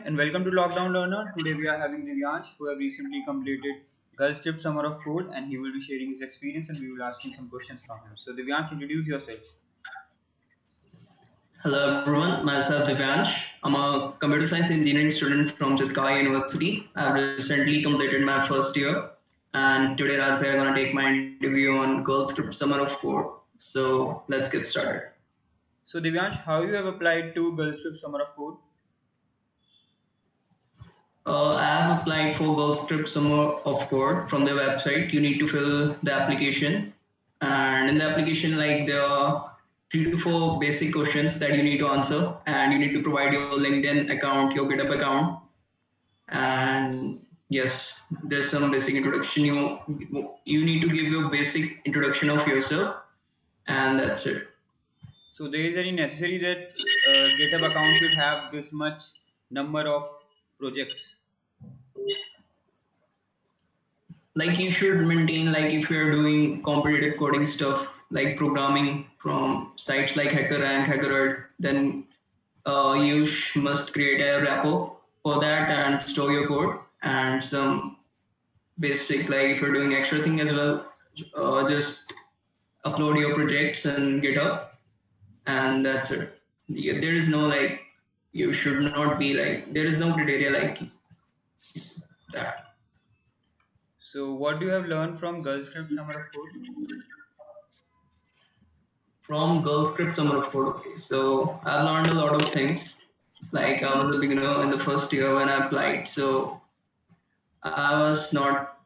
and welcome to Lockdown Learner. Today we are having Divyansh who have recently completed Gulf Trip Summer of Code and he will be sharing his experience and we will asking some questions from him. So Divyansh, introduce yourself. Hello everyone, myself Divyansh. I'm a computer science engineering student from Chitkaya University. I've recently completed my first year, and today Raj is gonna take my interview on Girl Script Summer of Code. So let's get started. So Divyansh, how you have applied to Gulf Trip Summer of Code? I have applied for Girl Script Summer of Code from their website. You need to fill the application, and in the application, like there are 3 to 4 basic questions that you need to answer, and you need to provide your LinkedIn account, your GitHub account, and yes, there's some basic introduction. You need to give your basic introduction of yourself, and that's it. So there is any necessary that GitHub account should have this much number of projects. Like you should maintain, like if you're doing competitive coding stuff like programming from sites like HackerRank, HackerRed, then must create a repo for that and store your code and some basic, like if you're doing extra thing as well, just upload your projects and GitHub, and that's it. There is no like you should not be like there is no criteria like that. So what do you have learned from Gulf Script Summer of Code? From Girl Script Summer of Code. Okay, so I've learned a lot of things. Like I was a beginner in the first year when I applied, so I was not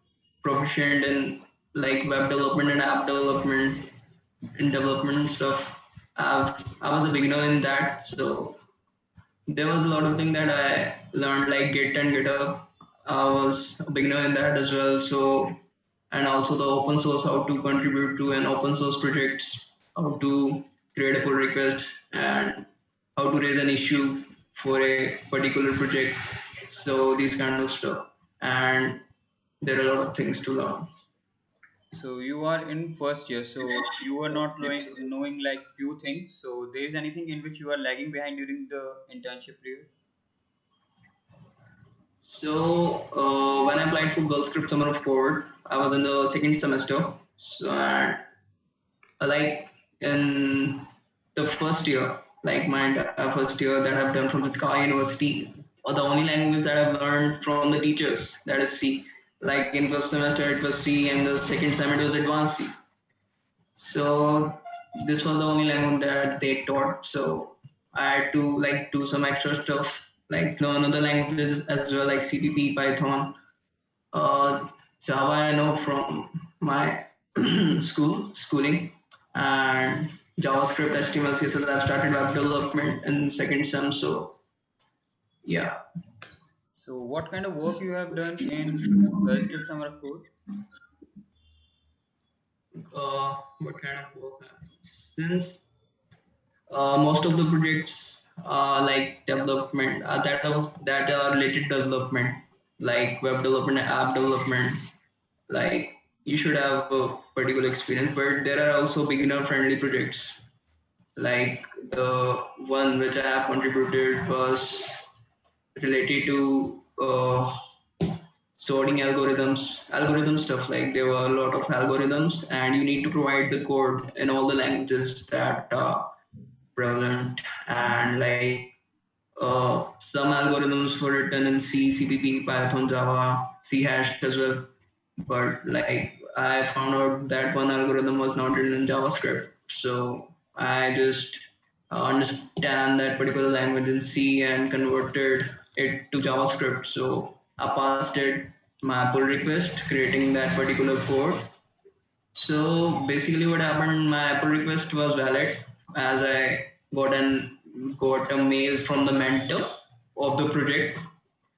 proficient in like web development and app development and development stuff. I was a beginner in that, so there was a lot of things that I learned like Git and GitHub. I was a beginner in that as well. So and also the open source, how to contribute to an open source projects, how to create a pull request, and how to raise an issue for a particular project. So these kind of stuff, and there are a lot of things to learn. So you are in first year, so you are not knowing like few things. So there is anything in which you are lagging behind during the internship period. So when I applied for Girl Script Summer of Code, I was in the second semester. So like in the first year, like my first year that I've done from the Chicago University, the only language that I've learned from the teachers, that is C. Like in first semester it was C, and the second semester it was advanced C. So this was the only language that they taught. So I had to like do some extra stuff, like learn other languages as well, like CPP, Python, uh, Java. I know from my schooling, and JavaScript, HTML, CSS. I've started web development in second sem. So yeah. So what kind of work you have done in Girls Trip Summer of Code? What kind of work? Since most of the projects like development that are related to development, like web development, app development, like you should have a particular experience, but there are also beginner friendly projects. Like the one which I have contributed was related to sorting algorithm stuff. Like there were a lot of algorithms, and you need to provide the code in all the languages that are prevalent. And like some algorithms were written in C, CPP, Python, Java, C hash as well. But like I found out that one algorithm was not written in JavaScript. So I just understand that particular language in C and converted it to JavaScript. So I passed it my pull request, creating that particular code. So basically, what happened? My pull request was valid as I got a mail from the mentor of the project,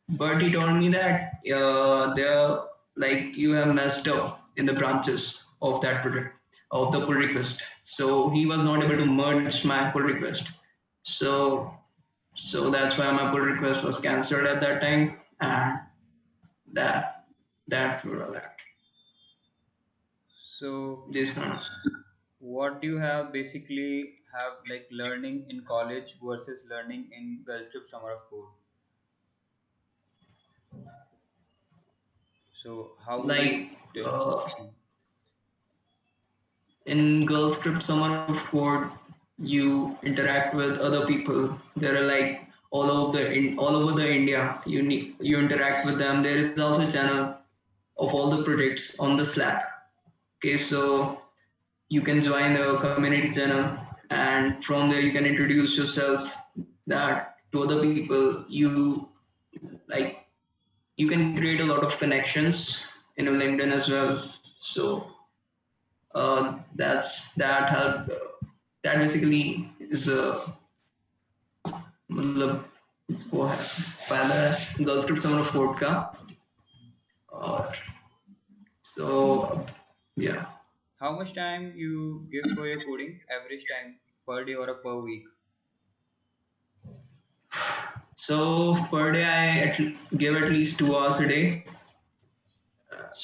but he told me that there like you have messed up in the branches of that project of the pull request. So he was not able to merge my pull request. So that's why my pull request was cancelled at that time, and that that was that. So This kind of. what do you have basically have like learning in college versus learning in Girls Trip Summer of Code? So how would you Like do? uh, in Girl Script Summer of Code, you interact with other people. There are like all over the India. You interact with them. There is also a channel of all the projects on the Slack. Okay, so you can join the community channel, and from there you can introduce yourselves that to other people. Like you can create a lot of connections in LinkedIn as well. So that help. That basically is मतलब वो है पहला girl script summer of code का और so yeah. How much time you give for your coding? Average time per day or a per week? So per day give at least 2 hours a day.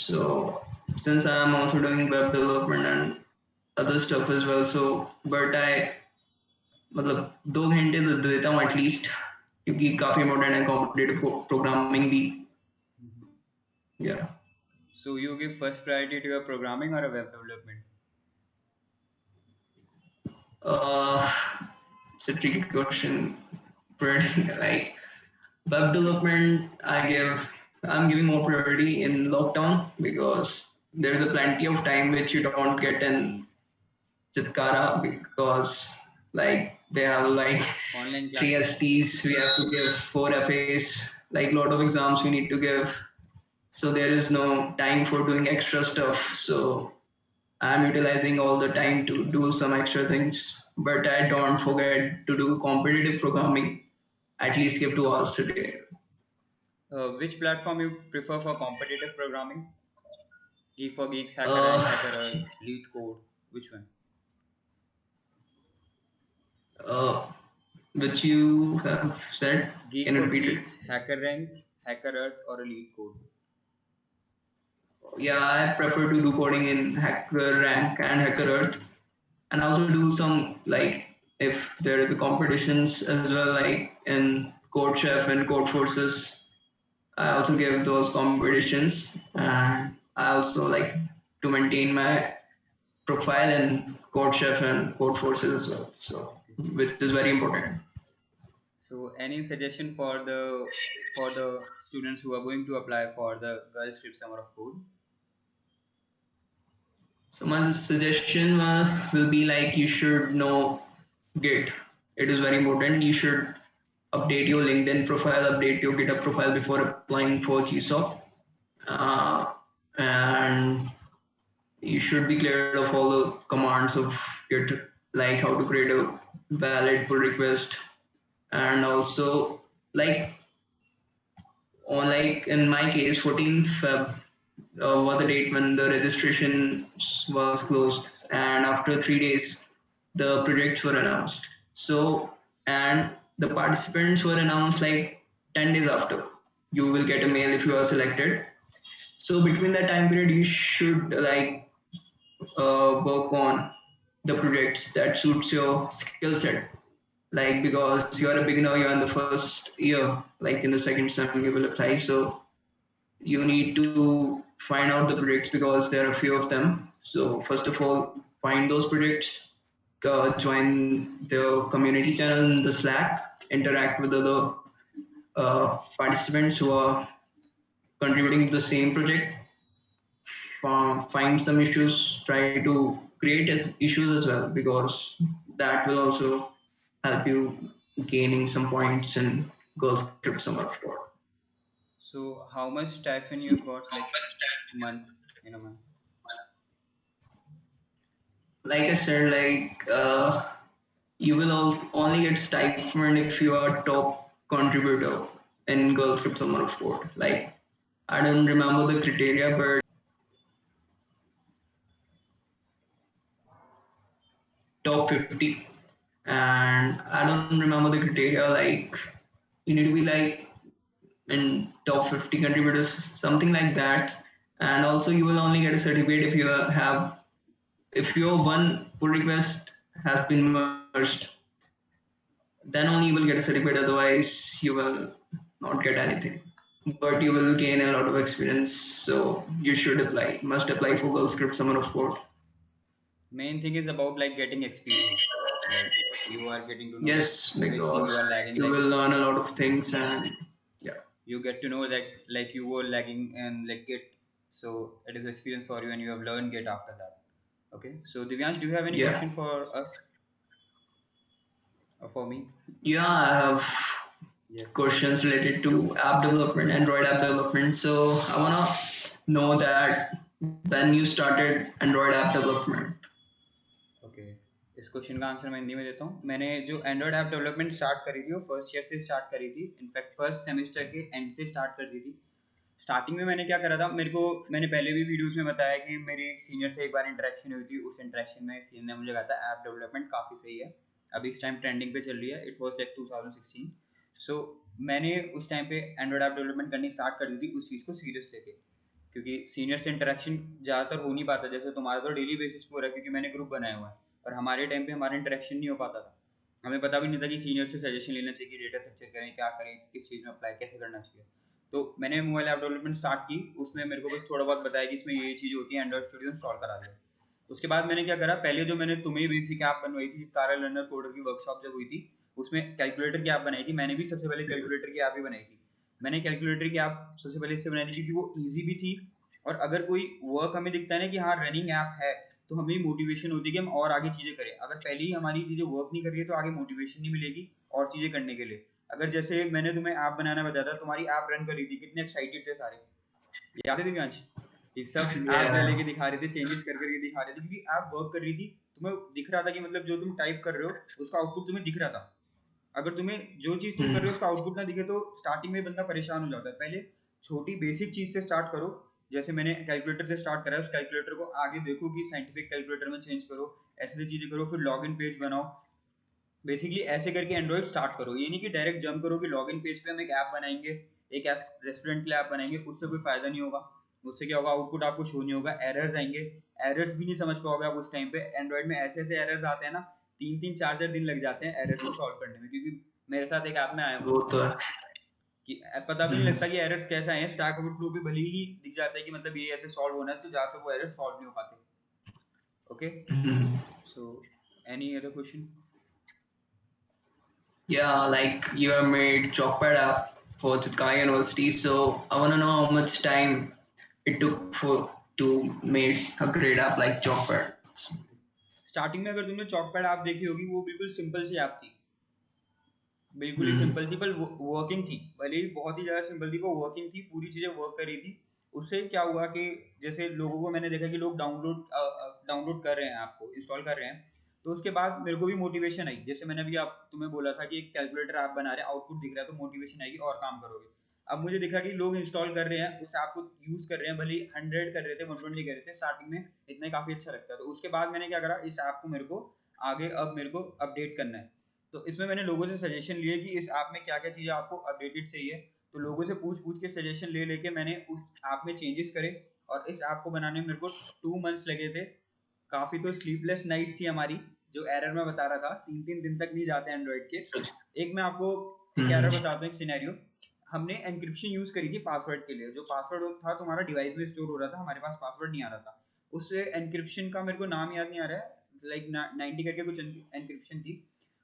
So since I'm also doing web development and other stuff as well, so but I मतलब 2 घंटे तो देता हूँ at least क्योंकि काफी important है competitive programming भी. Mhm. Yeah. So you give first priority to your programming or a web development? Uh, it's a tricky question. Pretty like web development, I'm giving more priority in lockdown because there's a plenty of time which you don't get in Chitkara because like they have like Online three classes? STs, we have to give 4 FAs, like a lot of exams we need to give. So there is no time for doing extra stuff. So I'm utilizing all the time to do some extra things, but I don't forget to do competitive programming. At least give 2 hours a day. Which platform you prefer for competitive programming? Geek for Geeks, HackerRank, Uh, HackerEarth, Lead Code. Which one? uh, which you have said. Geek Can you for repeat it? Geeks, HackerRank, HackerEarth, or a Lead Code? Yeah, I prefer to do coding in HackerRank and HackerEarth, and also do some like if there is a competitions as well, like in CodeChef and CodeForces. I also give those competitions, and I also like to maintain my profile in CodeChef and CodeForces as well. So, Okay. which is very important. So any suggestion for the students who are going to apply for the Girls Trip Summer of Code? So my suggestion will be like you should know Git. It is very important. You should update your LinkedIn profile, update your GitHub profile before applying for GSOC. Uh, and you should be cleared of all the commands of Git, like how to create a valid pull request, and also like on like in my case, 14th Feb was the date when the registration was closed, and after 3 days, the projects were announced. So, and the participants were announced like 10 days after. You will get a mail if you are selected. So between that time period, you should like work on the projects that suits your skill set. Like because you are a beginner, you're in the first year, like in the second sem you will apply. So you need to find out the projects because there are a few of them. So first of all, find those projects, join the community channel in the Slack, interact with other participants who are contributing to the same project, find some issues, try to create issues as well because that will also help you gaining some points in Girl Script Summer of Code. So how much stipend you got like month in a month? Like I said, like you will only get stipend if you are top contributor in Girl Script Summer of Code. Like I don't remember the criteria, but top 50, and I don't remember the criteria. Like you need to be like in top 50 contributors, something like that. And also, you will only get a certificate if your one pull request has been merged, then only you will get a certificate. Otherwise, you will not get anything. but you will gain a lot of experience. So you should apply, must apply for Girl Script Summer of Code. Main thing is about like getting experience. Like you are getting to know that Yes, which thing you because are lagging. you Like will learn a lot of things, and yeah. you get to know that like you were lagging and like Git. So it is experience for you and you have learned Git after that. Okay. So Divyansh, do you have any Yeah. question for us or for me? Yeah, I have Yes. questions related to app development, Android app development. So I wanna know that when you started Android app development. Okay, इस question का answer मैं हिंदी में देता हूँ। मैंने जो Android app development start करी थी वो फर्स्ट ईयर से स्टार्ट करी थी, इनफैक्ट फर्स्ट सेमेस्टर के एंड से स्टार्ट कर दी थी। स्टार्टिंग में मैंने क्या करा था, मैंने पहले भी वीडियोस में बताया कि मेरी सीनियर से एक बार इंटरेक्शन हुई थी। उस इंटरेक्शन में सीनियर ने मुझे कहा था ऐप डेवलपमेंट काफ़ी सही है, अभी इस टाइम ट्रेंडिंग पे चल रही है। It was like 2016। सो मैंने उस टाइम पे एंड्रॉयड ऐप डेवलपमेंट करनी स्टार्ट कर दी थी उस चीज़ को सीरियस लेके, क्योंकि सीनियर से इंटरेक्शन ज़्यादातर हो नहीं पाता। जैसे तुम्हारा तो डेली बेसिस पे हो रहा है क्योंकि मैंने ग्रुप बनाया हुआ है, और हमारे टाइम पे हमारा इंटरेक्शन नहीं हो पाता था। हमें पता भी नहीं था कि सीनियर से सजेशन लेना चाहिए कि डेटा स्ट्रक्चर करें, क्या करें, किस चीज़ में अप्लाई कैसे करना चाहिए। तो मैंने मोबाइल ऐप डेवलपमेंट स्टार्ट की, उसमें मेरे को बस थोड़ा बहुत बताया कि इसमें ये चीज़ होती है, एंड्रॉइड स्टूडियो इंस्टॉल करा दिया। उसके बाद मैंने क्या करा, पहले जो मैंने तुम्हें बेसिक ऐप बनवाई थी, तारा लर्नर कोडर की वर्कशॉप जब हुई थी, उसमें कैलकुलेटर की ऐप बनाई थी। मैंने भी सबसे पहले कैलकुलेटर की ऐप ही बनाई थी। मैंने कैलकुलेटर की ऐप सबसे पहले इससे बनाई थी क्योंकि वो ईजी भी थी, और अगर कोई वर्क हमें दिखता है ना कि हाँ रनिंग ऐप है, तो हमें मोटिवेशन होती है कि हम और आगे चीज़ें करें। अगर पहले ही हमारी चीज़ें वर्क नहीं कर रही है तो आगे मोटिवेशन नहीं मिलेगी और चीज़ें करने के लिए। अगर जैसे मैंने तुम्हें ऐप बनाना बताया था, तुम्हारी ऐप रन कर रही थी, कितने एक्साइटेड थे सारे, याद है दिव्यांश? ये सब ऐप ले Yeah. लेके दिखा रहे थे, चेंजेस कर करके दिखा रहे थे, क्योंकि ऐप वर्क कर रही थी। तुम्हें दिख रहा था कि मतलब जो तुम टाइप कर रहे हो उसका आउटपुट तुम्हें दिख रहा था। अगर तुम्हें जो चीज़ तुम कर रहे हो Hmm. उसका आउटपुट ना दिखे तो स्टार्टिंग में बंदा परेशान हो जाता है। पहले छोटी बेसिक चीज़ से स्टार्ट करो, जैसे मैंने कैलकुलेटर से स्टार्ट करा है। उस कैलकुलेटर को आगे देखो कि साइंटिफिक कैलकुलेटर में चेंज करो, ऐसे ऐसी चीज़ें करो, फिर लॉगिन पेज बनाओ। बेसिकली ऐसे करके एंड्रॉइड स्टार्ट करो। ये नहीं कि डायरेक्ट जंप करो कि लॉगिन पेज पे हम एक ऐप बनाएंगे, एक ऐप रेस्टोरेंट के लिए ऐप बनाएंगे, उससे कोई फायदा नहीं होगा। उससे क्या होगा, आउटपुट आपको शो नहीं होगा, एरर्स आएंगे, एरर्स भी नहीं समझ पाओगे आप उस टाइम पे। एंड्रॉइड में ऐसे ऐसे एरर्स आते हैं ना, 3-3 4-4 दिन लग जाते हैं एरर्स को सॉल्व करने में। क्योंकि मेरे साथ एक ऐप में आया हुआ वो तो है. कि पता भी नहीं Hmm. लगता कि एरर्स कैसे आए हैं। स्टैक ओवरफ्लो पे भले ही दिख जाता है कि मतलब ये ऐसे सॉल्व होना है, तो जाकर वो एरर्स सॉल्व नहीं हो पाते। Okay, Hmm. So any other question? Yeah, like you have made Chalkpad app for Chitkaya University, so I wanna know how much time it took for to make a great app like Chalkpad. Starting में अगर तुमने चॉकपैड app देखी होगी, वो बिल्कुल simple सी app थी, बिल्कुल ही Hmm. Simple थी, पर वर्किंग थी। भले ही बहुत ही ज़्यादा सिंपल थी, वो वर्किंग थी, पूरी चीज़ें वर्क कर रही थी। उससे क्या हुआ कि जैसे लोगों को मैंने देखा कि लोग डाउनलोड डाउनलोड कर रहे हैं, ऐप को इंस्टॉल कर रहे हैं। तो उसके बाद मेरे को भी मोटिवेशन आई। जैसे मैंने अभी आप तुम्हें बोला था कि एक कैलकुलेटर ऐप बना रहे हैं, आउटपुट दिख रहा है, तो मोटिवेशन आएगी और काम करोगे। अब मुझे दिखा कि लोग इंस्टॉल कर रहे हैं, उस ऐप को यूज़ कर रहे हैं, भले ही 100 कर रहे थे, 120 कर रहे थे स्टार्टिंग में, इतना ही काफ़ी अच्छा लगता है। तो उसके बाद मैंने क्या करा, इस ऐप को मेरे को आगे अब मेरे को अपडेट करना है। तो इसमें मैंने लोगों से सजेशन लिए कि इस ऐप में क्या क्या चीज़ें आपको अपडेटेड चाहिए। तो लोगों से पूछ पूछ के सजेशन ले लेके मैंने उस ऐप में चेंजेस करे, और इस ऐप को बनाने में मेरे को 2 मंथ्स लगे थे। काफ़ी तो स्लीपलेस नाइट्स थी हमारी। जो एरर मैं बता रहा था, 3-3 दिन तक नहीं जाते एंड्रॉइड के। एक मैं आपको एक एरर Hmm. बताता हूँ, एक सिनेरियो। हमने एनक्रिप्शन यूज़ करी थी पासवर्ड के लिए। जो पासवर्ड था तुम्हारा डिवाइस में स्टोर हो रहा था, हमारे पास पासवर्ड नहीं आ रहा था। उस एनक्रिप्शन का मेरे को नाम याद नहीं आ रहा है, लाइक 90 करके कुछ एनक्रिप्शन थी।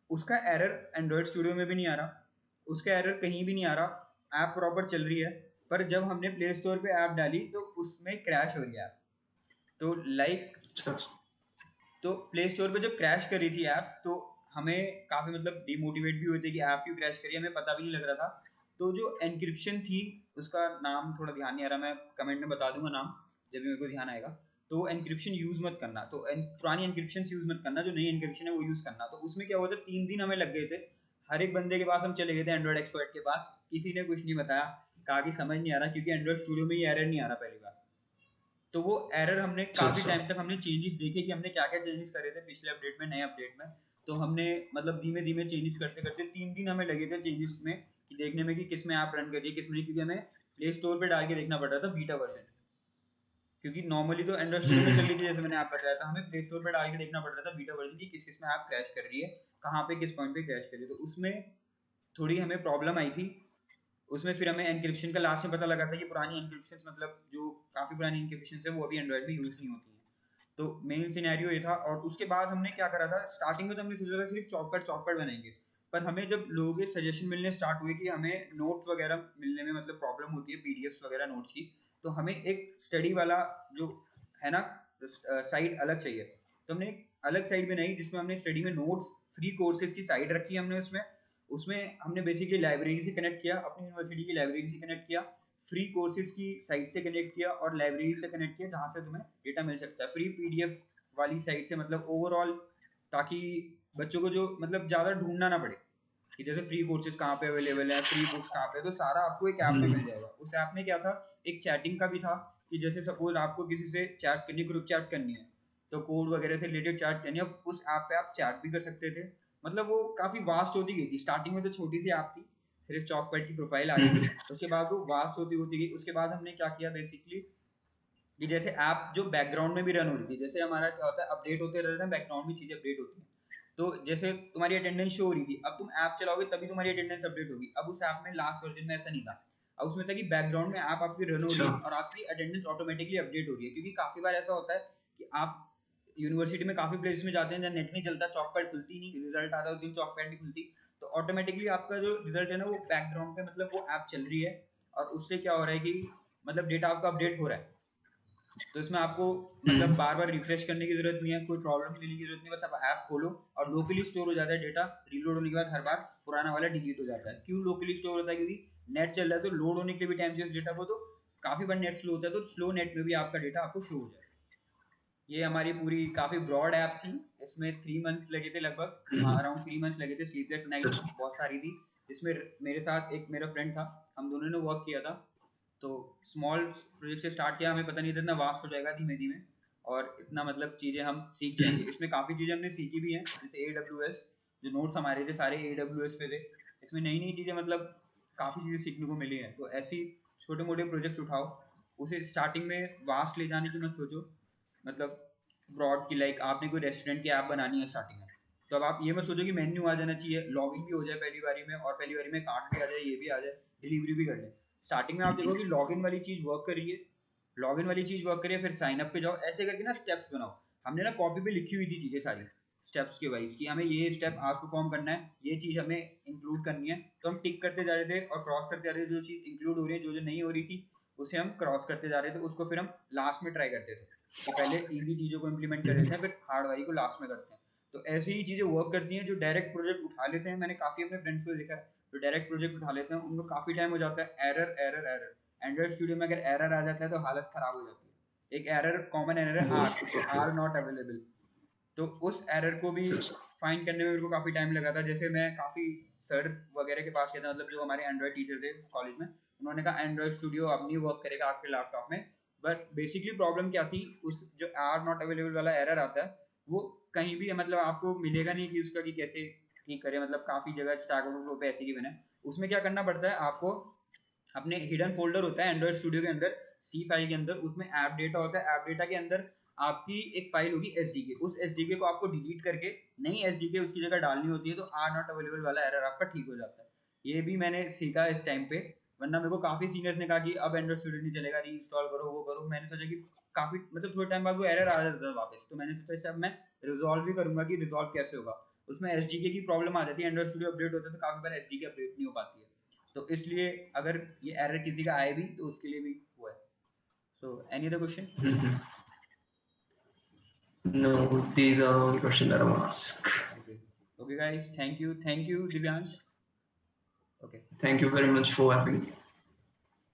उसका एरर एंड्रॉइड स्टूडियो में भी नहीं आ रहा, उसका एरर कहीं भी नहीं आ रहा, ऐप प्रॉपर चल रही है। पर जब हमने प्ले स्टोर पे ऐप डाली तो उसमें क्रैश हो गया ऐप। तो लाइक तो प्ले स्टोर पे जब क्रैश कर रही थी ऐप, तो हमें काफ़ी मतलब डिमोटिवेट भी हुए थे कि ऐप क्यों क्रैश करी, हमें पता भी नहीं लग रहा था। तो जो एनक्रिप्शन थी, उसका नाम थोड़ा ध्यान नहीं आ रहा, मैं कमेंट में बता दूंगा नाम जब भी मेरे को ध्यान आएगा। तो एनक्रिप्शन यूज़ मत करना, तो पुरानी एनक्रिप्शन यूज़ मत करना, जो नई एनक्रिप्शन है वो यूज़ करना। तो उसमें क्या हुआ था, 3 दिन हमें लग गए थे। हर एक बंदे के पास हम चले गए थे, एंड्रॉइड एक्सपर्ट के पास, किसी ने कुछ नहीं बताया, कहा कि समझ नहीं आ रहा, क्योंकि एंड्रॉइड स्टूडियो में ये एरर नहीं आ रहा पहली बार। तो वो एरर हमने So, काफ़ी so. टाइम तक हमने चेंजेस देखे कि हमने क्या क्या चेंजेस करे थे पिछले अपडेट में, नए अपडेट में। तो हमने मतलब धीमे धीमे चेंजेस करते करते 3 दिन हमें लगे थे चेंजेस में, कि देखने में कि किस में ऐप रन करिए किस में नहीं, क्योंकि हमें प्ले स्टोर पे डाल के देखना पड़ रहा था बीटा वर्जन। क्योंकि नॉर्मली तो एंड्रॉइड स्टूडियो में चल Hmm. रही थी, जैसे मैंने आप बताया था, हमें प्ले स्टोर पे डाल के देखना पड़ रहा था बीटा वर्जन की किस किस में ऐप क्रैश कर रही है, कहाँ पे किस पॉइंट पे क्रैश कर रही है। तो उसमें थोड़ी हमें प्रॉब्लम आई थी। उसमें फिर हमें एनक्रिप्शन का लास्ट में पता लगा था, ये पुरानी एनक्रिप्शन मतलब जो काफ़ी पुरानी एनक्रिप्शन है वो अभी एंड्रॉइड में यूज़ नहीं होती है। तो मेन सिनेरियो ये था। और उसके बाद हमने क्या करा था, स्टार्टिंग में तो हमने सोचा था सिर्फ चॉपकट बनाएंगे, पर हमें जब लोगों के सजेशन मिलने स्टार्ट हुए कि हमें नोट्स वगैरह मिलने में मतलब प्रॉब्लम होती है पीडीएफ्स वगैरह नोट्स की, तो हमें एक स्टडी वाला जो है ना साइट अलग चाहिए। तो हमने एक अलग साइट बनाई जिसमें हमने स्टडी में नोट्स फ्री कोर्सेज की साइट रखी है हमने उसमें। उसमें हमने बेसिकली लाइब्रेरी से कनेक्ट किया, अपनी यूनिवर्सिटी की लाइब्रेरी से कनेक्ट किया, फ्री कोर्सेज की साइट से कनेक्ट किया और लाइब्रेरी से कनेक्ट किया जहाँ से तुम्हें डेटा मिल सकता है फ्री पीडीएफ वाली साइट से, मतलब ओवरऑल, ताकि बच्चों को जो मतलब ज़्यादा ढूंढना ना पड़े कि जैसे फ्री कोर्सेज कहाँ पे अवेलेबल है, फ्री बुक्स कहाँ पे, तो सारा आपको एक ऐप में मिल जाएगा। उस ऐप में क्या था, एक चैटिंग का भी था कि जैसे सपोज आपको किसी से चैट करनी, ग्रुप चैट करनी है, तो कोड वगैरह से रिलेटेड चैट करनी है, उस ऐप पे आप चैट भी कर सकते थे। मतलब वो काफ़ी वास्ट होती गई थी, स्टार्टिंग में तो छोटी सी ऐप थी, सिर्फ चॉकपैड की प्रोफाइल आ गई थी, उसके बाद वो वास्ट होती होती गई। उसके बाद हमने क्या किया बेसिकली कि जैसे ऐप जो बैकग्राउंड में भी रन हो रही थी, जैसे हमारा क्या होता है अपडेट होते रहते हैं बैकग्राउंड में, चीज़ें अपडेट होती हैं। तो जैसे तुम्हारी अटेंडेंस शो हो रही थी, अब तुम ऐप चलाओगे तभी तुम्हारी अटेंडेंस अपडेट होगी। अब उस ऐप में लास्ट वर्जन में ऐसा नहीं था, अब उसमें था कि बैकग्राउंड में ऐप आपकी रन हो रही है अच्छा। और आपकी अटेंडेंस ऑटोमेटिकली अपडेट हो रही है। क्योंकि काफ़ी बार ऐसा होता है कि आप यूनिवर्सिटी में काफ़ी प्लेस में जाते हैं जहाँ नेट नहीं चलता, चॉकपैड खुलती नहीं, रिजल्ट आता है उस दिन चॉकपैड नहीं खुलती, तो ऑटोमेटिकली आपका जो रिजल्ट है ना वो बैकग्राउंड पे मतलब वो ऐप चल रही है, और उससे क्या हो रहा है कि मतलब डेटा आपका अपडेट हो रहा है। तो इसमें आपको मतलब बार बार रिफ्रेश करने की जरूरत नहीं है, कोई प्रॉब्लम लेने की जरूरत नहीं, बस आप ऐप खोलो और लोकली स्टोर हो जाता है डेटा। रीलोड होने के बाद हर बार पुराना वाला डिलीट हो जाता है। क्यों लोकली स्टोर होता है, क्योंकि नेट चल रहा है तो लोड होने के लिए भी टाइम चाहिए उस डेटा को, तो काफी बार नेट स्लो होता है, तो स्लो नेट में भी आपका डेटा आपको शो हो जाए। ये हमारी पूरी काफी ब्रॉड ऐप थी। इसमें 3 मंथ्स लगे थे, लगभग अराउंड 3 मंथ्स लगे थे, स्लीपलेस नाइट्स बहुत सारी थी। इसमें मेरे साथ एक मेरा फ्रेंड था, हम दोनों ने वर्क किया था। तो स्मॉल प्रोजेक्ट से स्टार्ट किया, हमें पता नहीं था इतना वास्ट हो जाएगा धीमे धीमे, और इतना मतलब चीज़ें हम सीख जाएंगे। इसमें काफ़ी चीज़ें हमने सीखी भी हैं, जैसे AWS, जो नोट्स हमारे थे सारे AWS पे थे। इसमें नई नई चीज़ें मतलब काफ़ी चीज़ें सीखने को मिली हैं। तो ऐसी छोटे मोटे प्रोजेक्ट्स उठाओ, उसे स्टार्टिंग में वास्ट ले जाने की मत सोचो। मतलब ब्रॉड की लाइक आपने कोई रेस्टोरेंट की ऐप बनानी है स्टार्टिंग में, तो अब आप ये मत सोचो कि मेन्यू आ जाना चाहिए, लॉगिन भी हो जाए पहली बारी में, और पहली बारी में कार्ड भी आ जाए, ये भी आ जाए, डिलीवरी भी कर ले। स्टार्टिंग में आप देखो कि लॉगिन वाली चीज वर्क कर रही है, लॉगिन वाली चीज वर्क करिए, फिर साइन अप पे जाओ, ऐसे करके ना स्टेप्स बनाओ। हमने ना कॉपी पे लिखी हुई थी चीजें सारी स्टेप्स के वाइज, कि हमें ये स्टेप आज परफॉर्म करना है, ये चीज हमें इंक्लूड करनी है, तो हम टिक करते जा रहे थे और क्रॉस करते जा रहे थे। जो चीज इंक्लूड हो रही है, जो जो नहीं हो रही थी, उसे हम क्रॉस करते जा रहे थे, उसको फिर हम लास्ट में ट्राई करते थे कि पहले इजी चीजों को इम्प्लीमेंट कर देते हैं, फिर हार्ड वाली को लास्ट में करते हैं। तो ऐसी ही चीजें वर्क करती हैं। जो डायरेक्ट प्रोजेक्ट उठा लेते हैं, मैंने काफी अपने फ्रेंड्स को देखा है, जो डायरेक्ट प्रोजेक्ट उठा लेते हैं उनको काफी टाइम हो जाता है, error error error. Android studio में अगर एरर आ जाता है तो हालत खराब हो जाती है। एक एरर, कॉमन एरर है आर, आर नॉट अवेलेबल। तो उस एरर को भी फाइंड करने में मेरे को काफ़ी टाइम लगा था। जैसे मैं काफ़ी सर वगैरह के पास गया था, मतलब जो हमारे एंड्रॉइड टीचर थे कॉलेज में, उन्होंने कहा एंड्रॉइड स्टूडियो अब नहीं वर्क करेगा आपके लैपटॉप में। बट बेसिकली प्रॉब्लम क्या थी, उस जो आर नॉट अवेलेबल वाला एरर आता है, वो कहीं भी मतलब आपको मिलेगा नहीं कि उसका कि कैसे ठीक करें। मतलब काफ़ी जगह स्टैक ओवरफ्लो पे ऐसे ही बना है। उसमें क्या करना पड़ता है आपको, अपने हिडन फोल्डर होता है एंड्रॉइड स्टूडियो के अंदर, सी फाइल के अंदर, उसमें ऐप डेटा होता है। ऐप डेटा के अंदर आपकी एक फाइल होगी एसडीके, उस एसडीके को आपको डिलीट करके नई एसडीके उसकी जगह डालनी होती है, तो आर नॉट अवेलेबल वाला एरर आपका ठीक हो जाता है। ये भी मैंने सीखा इस टाइम पे, वरना मेरे को काफी सीनियर्स ने कहा कि अब एंड्रॉइड स्टूडियो नहीं चलेगा, री इंस्टॉल करो, वो करो। मैंने सोचा कि काफी मतलब थोड़े टाइम बाद वो एरर आ जाता था वापस, तो मैंने सोचा इसे अब मैं रिजॉल्व भी करूंगा कि रिजॉल्व कैसे होगा। उसमें एसडीके की प्रॉब्लम आ जाती है, एंड्रॉइड स्टूडियो अपडेट होता है तो काफी बार एसडीके अपडेट नहीं हो पाती है। तो इसलिए अगर ये एरर किसी का आए भी तो उसके लिए भी हुआ है। So any other question? No, these are all the questions that I want to ask. Okay. Okay, guys. Thank you. Thank you, Divyansh. Okay. Thank you very much for having me.